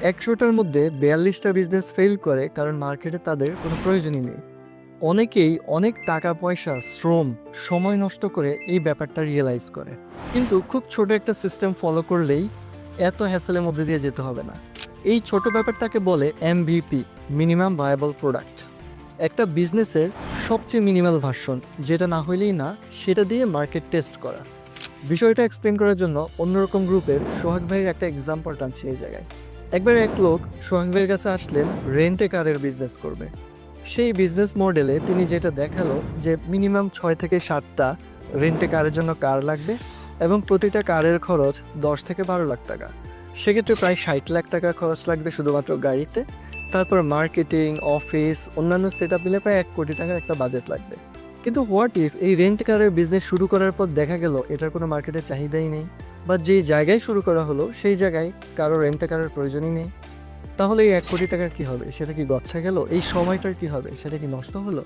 ১০০টার মধ্যে ৪২টা business fail করে কারণ মার্কেটে তাদের কোনো প্রয়োজনই নেই। অনেকেই অনেক টাকা পয়সা, শ্রম, সময় নষ্ট করে এই ব্যাপারটা রিয়েলাইজ করে। কিন্তু খুব ছোট একটা সিস্টেম ফলো করলেই এত হ্যাসেলের মধ্যে দিয়ে যেতে হবে না। এই ছোট ব্যাপারটাকে বলে এমভিপি, মিনিমাম ভায়াবল প্রোডাক্ট। একটা বিজনেসের সবচেয়ে মিনিমাল ভার্সন, যেটা না হইলেই না, সেটা দিয়ে মার্কেট টেস্ট করা। বিষয়টা এক্সপ্লেন করার জন্য অন্যরকম গ্রুপের সোহাগ ভাইয়ের একটা এক্সাম্পল টানছি এই জায়গায়। একবার এক লোক সোহাগ ভাইয়ের কাছে আসলেন রেন্টে কারের বিজনেস করবে। সেই বিজনেস মডেলে তিনি যেটা দেখালো যে মিনিমাম 6 থেকে 7টা রেন্টে কারের জন্য কার লাগবে এবং প্রতিটা কারের খরচ 10 থেকে 12 লাখ টাকা। সেক্ষেত্রে প্রায় 60 লাখ টাকা খরচ লাগবে শুধুমাত্র গাড়িতে। তারপর মার্কেটিং, অফিস, অন্যান্য সেট আপ মিলে প্রায় 1 কোটি টাকার একটা বাজেট লাগবে। কিন্তু হোয়াট ইফ এই রেন্ট কারের বিজনেস শুরু করার পর দেখা গেল এটার কোনো মার্কেটে চাহিদাই নেই, বা যেই জায়গায় শুরু করা হলো সেই জায়গায় কারো রেন্ট কারের প্রয়োজনই নেই? তাহলে এই 1 কোটি টাকার কী হবে? সেটা কি গচ্ছা গেল? এই সময়টার কি হবে? সেটা কি নষ্ট হলো?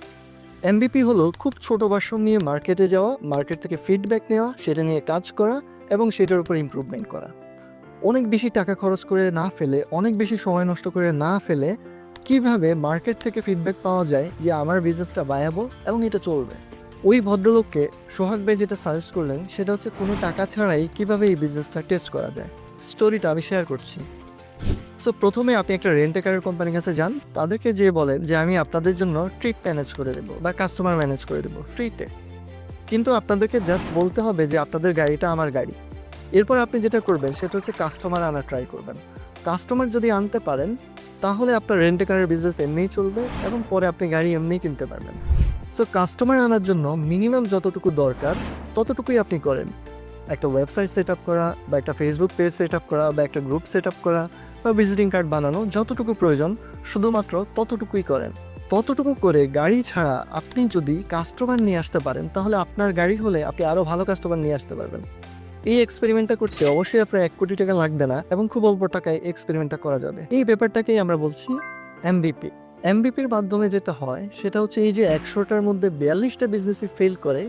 এমবিপি হলো খুব ছোট ভার্সন নিয়ে মার্কেটে যাওয়া, মার্কেট থেকে ফিডব্যাক নেওয়া, সেটা নিয়ে কাজ করা এবং সেটার উপর ইমপ্রুভমেন্ট করা। অনেক বেশি টাকা খরচ করে না ফেলে, অনেক বেশি সময় নষ্ট করে না ফেলে কিভাবে মার্কেট থেকে ফিডব্যাক পাওয়া যায় যে আমার বিজনেসটা ভায়াবল এবং এটা চলবে। ওই ভদ্রলোককে সোহাগ ভাই যেটা সাজেস্ট করলেন সেটা হচ্ছে কোনো টাকা ছাড়াই কিভাবে এই বিজনেসটা টেস্ট করা যায়। স্টোরিটা আমি শেয়ার করছি। সো প্রথমে আপনি একটা রেন্ট কারের কোম্পানির কাছে যান, তাদেরকে যেয়ে বলেন যে আমি আপনাদের জন্য ট্রিপ ম্যানেজ করে দেবো বা কাস্টমার ম্যানেজ করে দেবো ফ্রিতে। কিন্তু আপনাদেরকে জাস্ট বলতে হবে যে আপনাদের গাড়িটা আমার গাড়ি। এরপর আপনি যেটা করবেন সেটা হচ্ছে কাস্টমার আনা ট্রাই করবেন। কাস্টমার যদি আনতে পারেন তাহলে আপনার রেন্ট কারের বিজনেস এমনিই চলবে এবং পরে আপনি গাড়ি এমনিই কিনতে পারবেন। সো কাস্টমার আনার জন্য মিনিমাম যতটুকু দরকার ততটুকুই আপনি করেন। একটা ওয়েবসাইট সেট আপ করা বা একটা ফেসবুক পেজ সেট আপ করা বা একটা গ্রুপ সেট আপ করা বা ভিজিটিং কার্ড বানানো, যতটুকু প্রয়োজন শুধুমাত্র ততটুকুই করেন। ততটুকু করে গাড়ি ছাড়া আপনি যদি কাস্টমার নিয়ে আসতে পারেন তাহলে আপনার গাড়ি হলে আপনি আরও ভালো কাস্টমার নিয়ে আসতে পারবেন। এই এক্সপেরিমেন্টটা করতে অবশ্যই আপনার 1 কোটি টাকা লাগবে না এবং খুব অল্প টাকায় এক্সপেরিমেন্টটা করা যাবে। এই ব্যাপারটাকেই আমরা বলছি এমবিপি। এমবিপির মাধ্যমে যেটা হয় সেটা হচ্ছে এই যে 100টার মধ্যে 42টা বিজনেসই ফেল করে,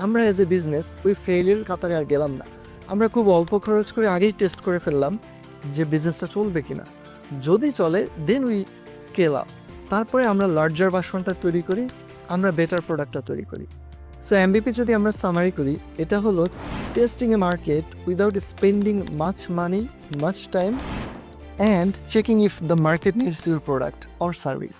আমরা অ্যাজ এ বিজনেস ওই ফেইলের কাতারে আর গেলাম না। আমরা খুব অল্প খরচ করে আগেই টেস্ট করে ফেললাম যে বিজনেসটা চলবে কিনা। যদি চলে দেন উই স্কেল আপ। তারপরে আমরা লার্জার ভার্সনটা তৈরি করি, আমরা বেটার প্রোডাক্টটা তৈরি করি। সো এমবিপি যদি আমরা সামারি করি, এটা হলো testing a market without spending much money, much time, and checking if the market needs your product or service.